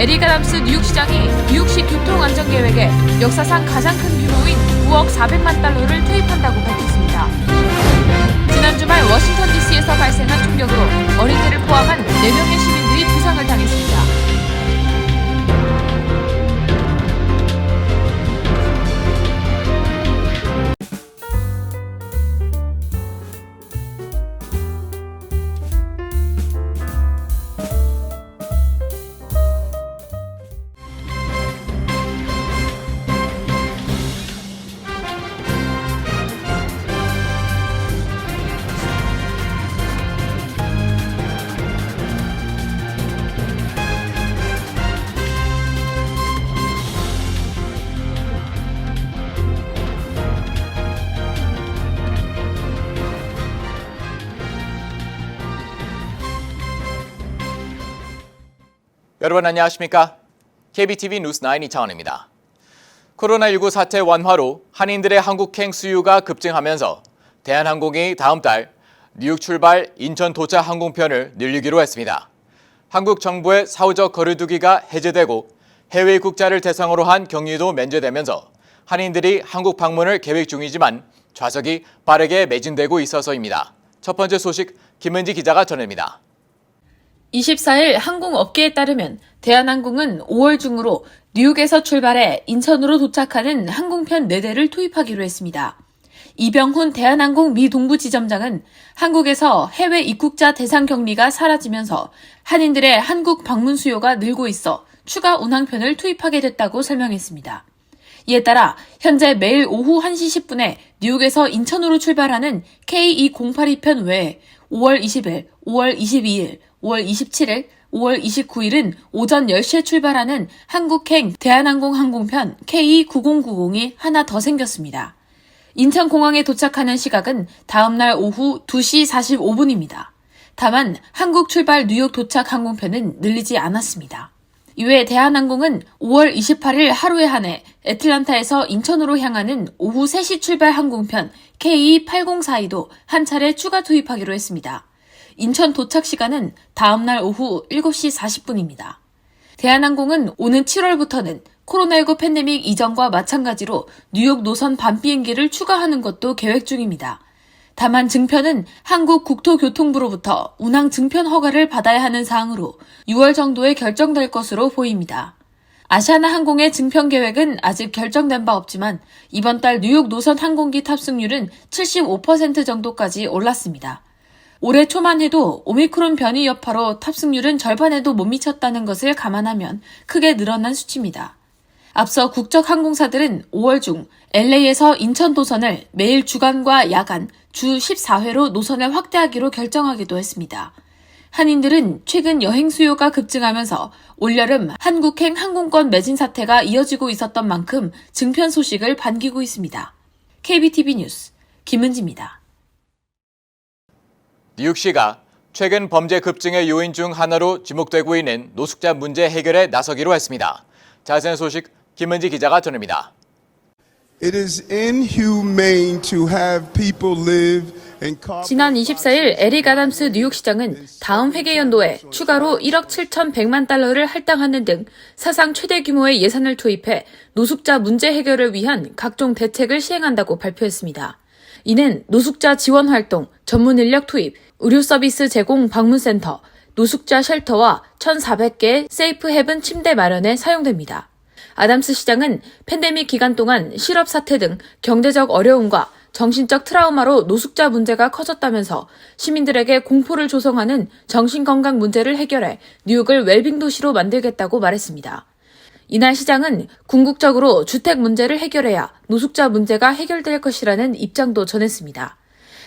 에릭 아담스 뉴욕시장이 뉴욕시 교통안전계획에 역사상 가장 큰 규모인 9억 400만 달러를 투입한다고 밝혔습니다. 지난 주말 워싱턴 DC에서 발생한 총격으로 어린이를 포함한 4명의 시민들이 부상을 당했습니다. 여러분 안녕하십니까? KBTV 뉴스9 이창원입니다. 코로나19 사태 완화로 한인들의 한국행 수요가 급증하면서 대한항공이 다음 달 뉴욕 출발 인천 도착 항공편을 늘리기로 했습니다. 한국 정부의 사후적 거리두기가 해제되고 해외 입국자를 대상으로 한 격리도 면제되면서 한인들이 한국 방문을 계획 중이지만 좌석이 빠르게 매진되고 있어서입니다. 첫 번째 소식 김은지 기자가 전합니다. 24일 항공업계에 따르면 대한항공은 5월 중으로 뉴욕에서 출발해 인천으로 도착하는 항공편 4대를 투입하기로 했습니다. 이병훈 대한항공 미 동부 지점장은 한국에서 해외 입국자 대상 격리가 사라지면서 한인들의 한국 방문 수요가 늘고 있어 추가 운항편을 투입하게 됐다고 설명했습니다. 이에 따라 현재 매일 오후 1시 10분에 뉴욕에서 인천으로 출발하는 K2082편 외에 5월 20일, 5월 22일, 5월 27일, 5월 29일은 오전 10시에 출발하는 한국행 대한항공 항공편 K9090이 하나 더 생겼습니다. 인천공항에 도착하는 시각은 다음날 오후 2시 45분입니다. 다만 한국 출발 뉴욕 도착 항공편은 늘리지 않았습니다. 이외에 대한항공은 5월 28일 하루에 한해 애틀랜타에서 인천으로 향하는 오후 3시 출발 항공편 K8042도 한 차례 추가 투입하기로 했습니다. 인천 도착 시간은 다음날 오후 7시 40분입니다. 대한항공은 오는 7월부터는 코로나19 팬데믹 이전과 마찬가지로 뉴욕 노선 밤 비행기를 추가하는 것도 계획 중입니다. 다만 증편은 한국 국토교통부로부터 운항 증편 허가를 받아야 하는 사항으로 6월 정도에 결정될 것으로 보입니다. 아시아나항공의 증편 계획은 아직 결정된 바 없지만 이번 달 뉴욕 노선 항공기 탑승률은 75% 정도까지 올랐습니다. 올해 초만 해도 오미크론 변이 여파로 탑승률은 절반에도 못 미쳤다는 것을 감안하면 크게 늘어난 수치입니다. 앞서 국적 항공사들은 5월 중 LA에서 인천 도선을 매일 주간과 야간 주 14회로 노선을 확대하기로 결정하기도 했습니다. 한인들은 최근 여행 수요가 급증하면서 올여름 한국행 항공권 매진 사태가 이어지고 있었던 만큼 증편 소식을 반기고 있습니다. KBTV 뉴스 김은지입니다. 뉴욕시가 최근 범죄 급증의 요인 중 하나로 지목되고 있는 노숙자 문제 해결에 나서기로 했습니다. 자세한 소식 김은지 기자가 전합니다. It is inhumane to have people live in 지난 24일 에릭 아담스 뉴욕시장은 다음 회계연도에 추가로 1억 7,100만 달러를 할당하는 등 사상 최대 규모의 예산을 투입해 노숙자 문제 해결을 위한 각종 대책을 시행한다고 발표했습니다. 이는 노숙자 지원 활동, 전문 인력 투입, 의료 서비스 제공 방문센터, 노숙자 쉘터와 1,400개의 세이프 헤븐 침대 마련에 사용됩니다. 아담스 시장은 팬데믹 기간 동안 실업 사태 등 경제적 어려움과 정신적 트라우마로 노숙자 문제가 커졌다면서 시민들에게 공포를 조성하는 정신건강 문제를 해결해 뉴욕을 웰빙 도시로 만들겠다고 말했습니다. 이날 시장은 궁극적으로 주택 문제를 해결해야 노숙자 문제가 해결될 것이라는 입장도 전했습니다.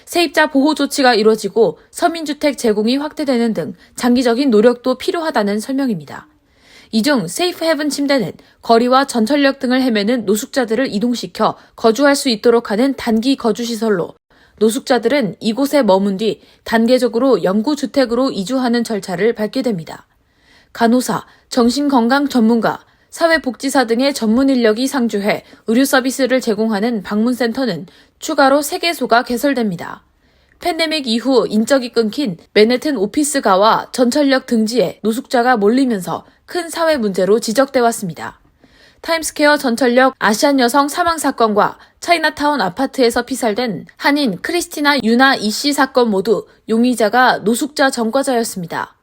세입자 보호 조치가 이루어지고 서민주택 제공이 확대되는 등 장기적인 노력도 필요하다는 설명입니다. 이 중 세이프 헤븐 침대는 거리와 전철역 등을 헤매는 노숙자들을 이동시켜 거주할 수 있도록 하는 단기 거주시설로 노숙자들은 이곳에 머문 뒤 단계적으로 영구주택으로 이주하는 절차를 밟게 됩니다. 간호사, 정신건강 전문가, 사회복지사 등의 전문 인력이 상주해 의료 서비스를 제공하는 방문센터는 추가로 3개소가 개설됩니다. 팬데믹 이후 인적이 끊긴 맨해튼 오피스가와 전철역 등지에 노숙자가 몰리면서 큰 사회 문제로 지적돼 왔습니다. 타임스퀘어 전철역 아시안 여성 사망 사건과 차이나타운 아파트에서 피살된 한인 크리스티나 유나 이씨 사건 모두 용의자가 노숙자 전과자였습니다.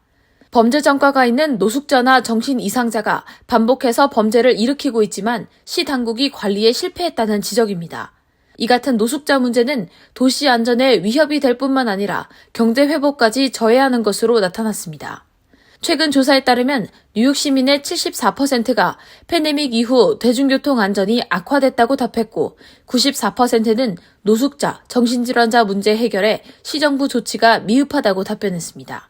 범죄 전과가 있는 노숙자나 정신 이상자가 반복해서 범죄를 일으키고 있지만 시 당국이 관리에 실패했다는 지적입니다. 이 같은 노숙자 문제는 도시 안전에 위협이 될 뿐만 아니라 경제 회복까지 저해하는 것으로 나타났습니다. 최근 조사에 따르면 뉴욕 시민의 74%가 팬데믹 이후 대중교통 안전이 악화됐다고 답했고 94%는 노숙자, 정신질환자 문제 해결에 시정부 조치가 미흡하다고 답변했습니다.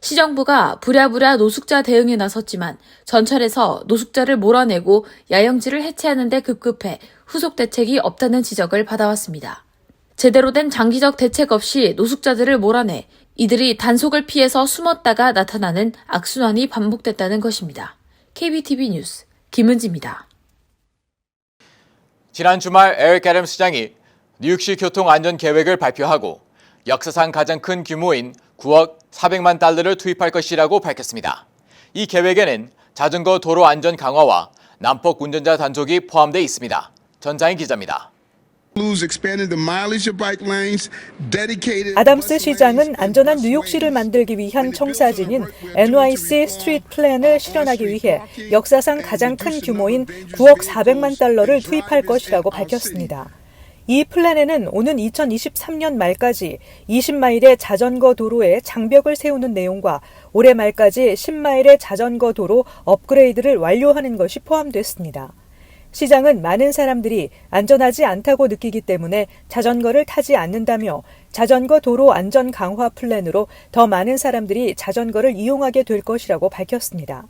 시정부가 부랴부랴 노숙자 대응에 나섰지만 전철에서 노숙자를 몰아내고 야영지를 해체하는 데 급급해 후속 대책이 없다는 지적을 받아왔습니다. 제대로 된 장기적 대책 없이 노숙자들을 몰아내 이들이 단속을 피해서 숨었다가 나타나는 악순환이 반복됐다는 것입니다. KBTV 뉴스 김은지입니다. 지난 주말 에릭 애덤스 시장이 뉴욕시 교통안전계획을 발표하고 역사상 가장 큰 규모인 9억 400만 달러를 투입할 것이라고 밝혔습니다. 이 계획에는 자전거 도로 안전 강화와 난폭 운전자 단속이 포함되어 있습니다. 전자인 기자입니다. 아담스 시장은 안전한 뉴욕시를 만들기 위한 청사진인 NYC 스트리트 플랜을 실현하기 위해 역사상 가장 큰 규모인 9억 400만 달러를 투입할 것이라고 밝혔습니다. 이 플랜에는 오는 2023년 말까지 20마일의 자전거 도로에 장벽을 세우는 내용과 올해 말까지 10마일의 자전거 도로 업그레이드를 완료하는 것이 포함됐습니다. 시장은 많은 사람들이 안전하지 않다고 느끼기 때문에 자전거를 타지 않는다며 자전거 도로 안전 강화 플랜으로 더 많은 사람들이 자전거를 이용하게 될 것이라고 밝혔습니다.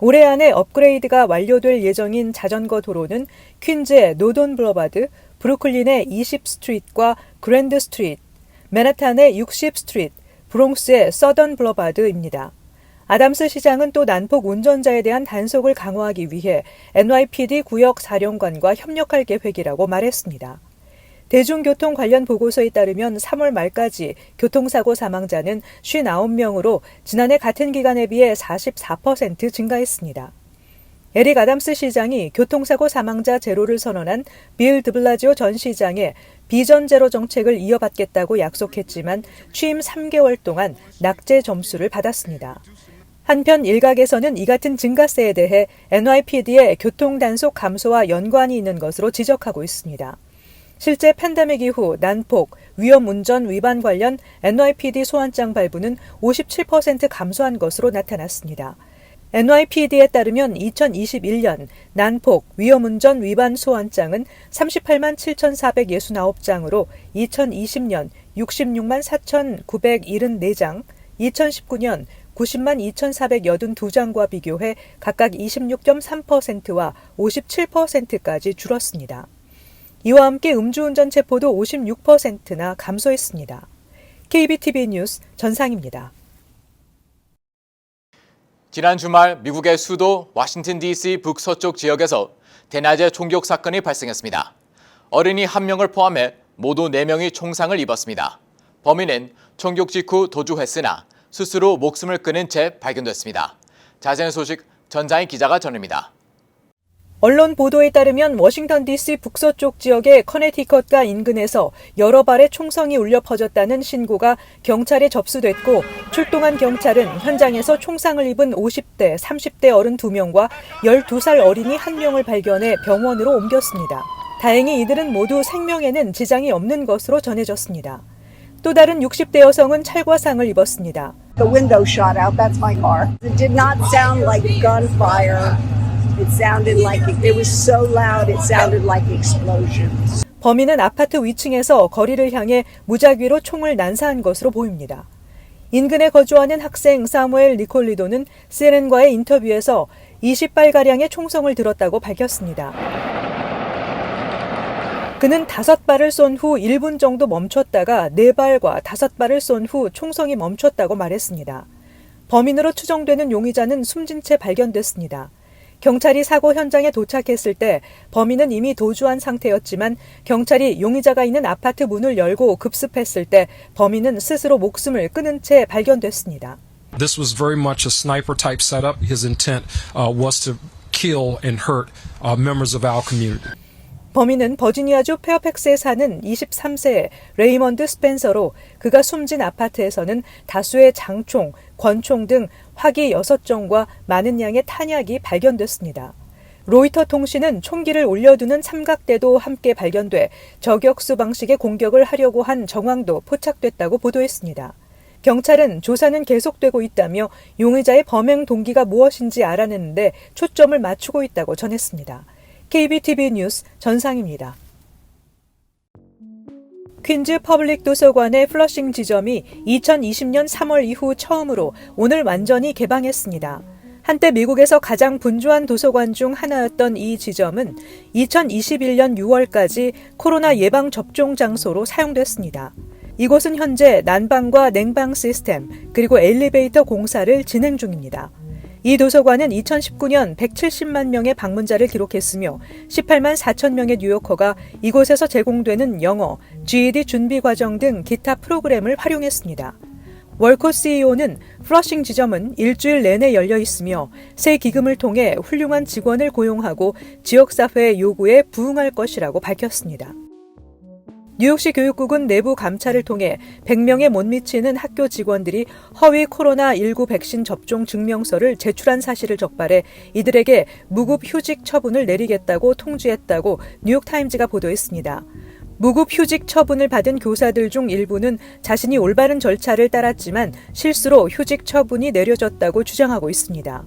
올해 안에 업그레이드가 완료될 예정인 자전거 도로는 퀸즈의 노돈 블러바드, 브루클린의 20 스트리트과 그랜드 스트리트, 맨하탄의 60 스트리트, 브롱스의 서던 블러바드입니다. 아담스 시장은 또 난폭 운전자에 대한 단속을 강화하기 위해 NYPD 구역 사령관과 협력할 계획이라고 말했습니다. 대중교통 관련 보고서에 따르면 3월 말까지 교통사고 사망자는 59명으로 지난해 같은 기간에 비해 44% 증가했습니다. 에릭 아담스 시장이 교통사고 사망자 제로를 선언한 빌 드블라지오 전 시장의 비전 제로 정책을 이어받겠다고 약속했지만 취임 3개월 동안 낙제 점수를 받았습니다. 한편 일각에서는 이 같은 증가세에 대해 NYPD의 교통단속 감소와 연관이 있는 것으로 지적하고 있습니다. 실제 팬데믹 이후 난폭, 위험운전 위반 관련 NYPD 소환장 발부는 57% 감소한 것으로 나타났습니다. NYPD에 따르면 2021년 난폭, 위험운전 위반 소환장은 38만 7,469장으로 2020년 66만 4,974장, 2019년 90만 2,482장과 비교해 각각 26.3%와 57%까지 줄었습니다. 이와 함께 음주운전 체포도 56%나 감소했습니다. KBTV 뉴스 전상입니다. 지난 주말 미국의 수도 워싱턴 DC 북서쪽 지역에서 대낮에 총격 사건이 발생했습니다. 어린이 1명을 포함해 모두 4명이 총상을 입었습니다. 범인은 총격 직후 도주했으나 스스로 목숨을 끊은 채 발견됐습니다. 자세한 소식 전자인 기자가 전합니다. 언론 보도에 따르면 워싱턴 DC 북서쪽 지역의 커네티컷과 인근에서 여러 발의 총성이 울려 퍼졌다는 신고가 경찰에 접수됐고 출동한 경찰은 현장에서 총상을 입은 50대, 30대 어른 2명과 12살 어린이 1명을 발견해 병원으로 옮겼습니다. 다행히 이들은 모두 생명에는 지장이 없는 것으로 전해졌습니다. 또 다른 60대 여성은 찰과상을 입었습니다. The window shot out. That's my car. It did not sound like gunfire. It sounded like it was so loud. It sounded like explosions. 범인은 아파트 위층에서 거리를 향해 무작위로 총을 난사한 것으로 보입니다. 인근에 거주하는 학생 사무엘 니콜리도는 CNN과의 인터뷰에서 20발가량의 총성을 들었다고 밝혔습니다. 그는 5발을 쏜 후 1분 정도 멈췄다가 4발과 5발을 쏜 후 총성이 멈췄다고 말했습니다. 범인으로 추정되는 용의자는 숨진 채 발견됐습니다. 경찰이 사고 현장에 도착했을 때 범인은 이미 도주한 상태였지만 경찰이 용의자가 있는 아파트 문을 열고 급습했을 때 범인은 스스로 목숨을 끊은 채 발견됐습니다. This was very much a sniper type setup. His intent was to kill and hurt members of our community. 범인은 버지니아주 페어팩스에 사는 23세의 레이먼드 스펜서로 그가 숨진 아파트에서는 다수의 장총, 권총 등 화기 6정과 많은 양의 탄약이 발견됐습니다. 로이터 통신은 총기를 올려두는 삼각대도 함께 발견돼 저격수 방식의 공격을 하려고 한 정황도 포착됐다고 보도했습니다. 경찰은 조사는 계속되고 있다며 용의자의 범행 동기가 무엇인지 알아내는데 초점을 맞추고 있다고 전했습니다. KBTV 뉴스 전상입니다. 퀸즈 퍼블릭 도서관의 플러싱 지점이 2020년 3월 이후 처음으로 오늘 완전히 개방했습니다. 한때 미국에서 가장 분주한 도서관 중 하나였던 이 지점은 2021년 6월까지 코로나 예방 접종 장소로 사용됐습니다. 이곳은 현재 난방과 냉방 시스템 그리고 엘리베이터 공사를 진행 중입니다. 이 도서관은 2019년 170만 명의 방문자를 기록했으며 18만 4천 명의 뉴요커가 이곳에서 제공되는 영어, GED 준비 과정 등 기타 프로그램을 활용했습니다. 월코 CEO는 플러싱 지점은 일주일 내내 열려 있으며 새 기금을 통해 훌륭한 직원을 고용하고 지역사회의 요구에 부응할 것이라고 밝혔습니다. 뉴욕시 교육국은 내부 감찰을 통해 100명에 못 미치는 학교 직원들이 허위 코로나19 백신 접종 증명서를 제출한 사실을 적발해 이들에게 무급 휴직 처분을 내리겠다고 통지했다고 뉴욕타임즈가 보도했습니다. 무급 휴직 처분을 받은 교사들 중 일부는 자신이 올바른 절차를 따랐지만 실수로 휴직 처분이 내려졌다고 주장하고 있습니다.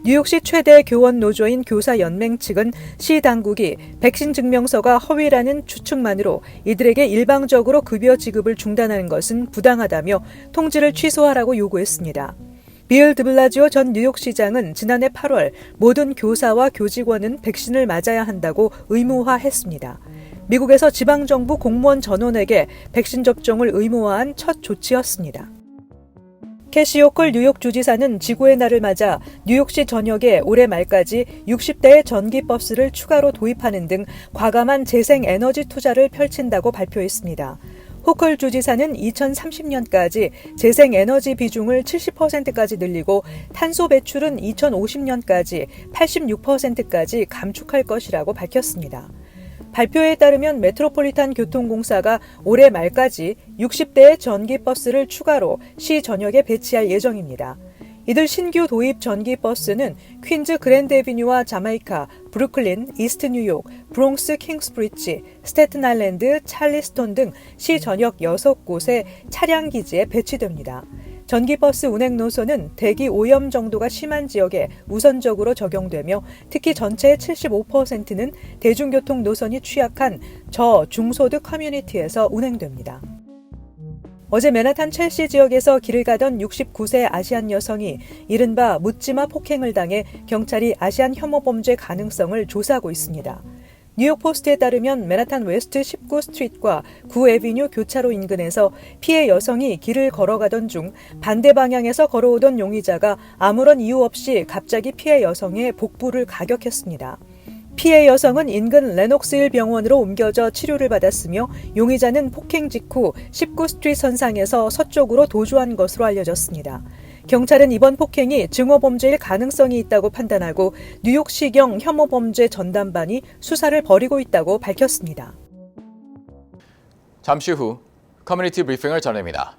뉴욕시 최대 교원 노조인 교사연맹 측은 시 당국이 백신 증명서가 허위라는 추측만으로 이들에게 일방적으로 급여 지급을 중단하는 것은 부당하다며 통지를 취소하라고 요구했습니다. 빌 드블라지오 전 뉴욕시장은 지난해 8월 모든 교사와 교직원은 백신을 맞아야 한다고 의무화했습니다. 미국에서 지방정부 공무원 전원에게 백신 접종을 의무화한 첫 조치였습니다. 캐시 호클 뉴욕 주지사는 지구의 날을 맞아 뉴욕시 전역에 올해 말까지 60대의 전기버스를 추가로 도입하는 등 과감한 재생에너지 투자를 펼친다고 발표했습니다. 호클 주지사는 2030년까지 재생에너지 비중을 70%까지 늘리고 탄소 배출은 2050년까지 86%까지 감축할 것이라고 밝혔습니다. 발표에 따르면 메트로폴리탄 교통공사가 올해 말까지 60대의 전기버스를 추가로 시 전역에 배치할 예정입니다. 이들 신규 도입 전기버스는 퀸즈 그랜드 애비뉴와 자메이카, 브루클린, 이스트 뉴욕, 브롱스 킹스브리지, 스태튼 아일랜드, 찰리스톤 등 시 전역 6곳의 차량 기지에 배치됩니다. 전기버스 운행 노선은 대기 오염 정도가 심한 지역에 우선적으로 적용되며 특히 전체의 75%는 대중교통 노선이 취약한 저중소득 커뮤니티에서 운행됩니다. 어제 맨하탄 첼시 지역에서 길을 가던 69세 아시안 여성이 이른바 묻지마 폭행을 당해 경찰이 아시안 혐오 범죄 가능성을 조사하고 있습니다. 뉴욕포스트에 따르면 맨하탄 웨스트 19 스트리트과 9 애비뉴 교차로 인근에서 피해 여성이 길을 걸어가던 중 반대 방향에서 걸어오던 용의자가 아무런 이유 없이 갑자기 피해 여성의 복부를 가격했습니다. 피해 여성은 인근 레녹스힐 병원으로 옮겨져 치료를 받았으며 용의자는 폭행 직후 19 스트리트 선상에서 서쪽으로 도주한 것으로 알려졌습니다. 경찰은 이번 폭행이 증오범죄일 가능성이 있다고 판단하고 뉴욕시경 혐오범죄 전담반이 수사를 벌이고 있다고 밝혔습니다. 잠시 후 커뮤니티 브리핑을 전합니다.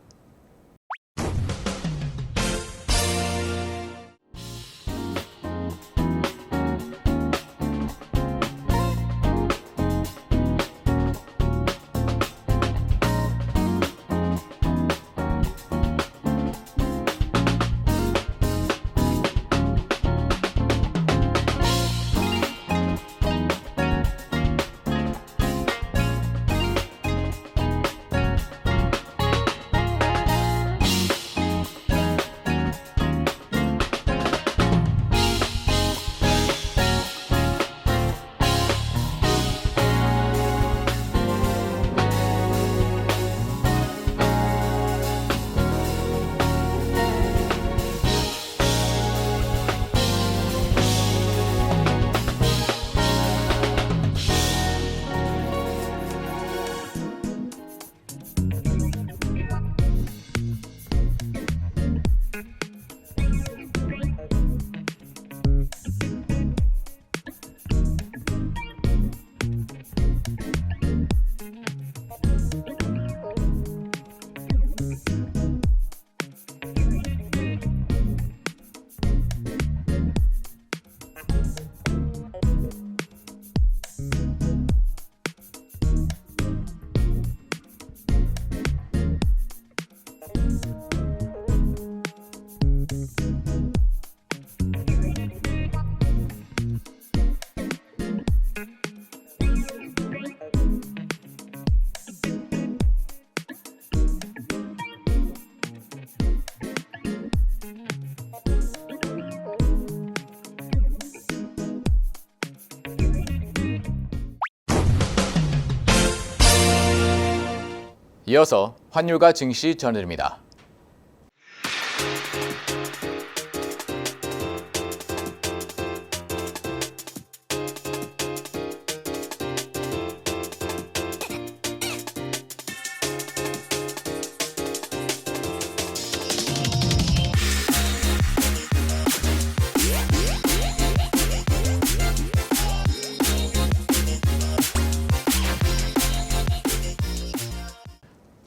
이어서 환율과 증시 전해드립니다.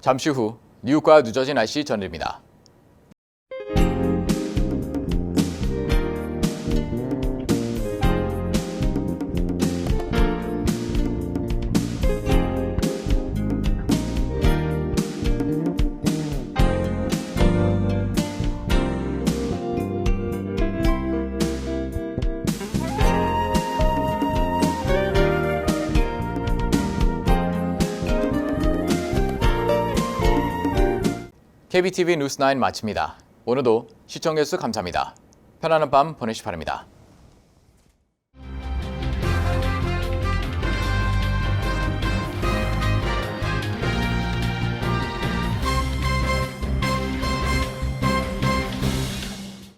잠시 후 뉴욕과 뉴저지 날씨 전해드립니다. KBTV 뉴스9 마칩니다. 오늘도 시청해주셔서 감사합니다. 편안한 밤 보내시기 바랍니다.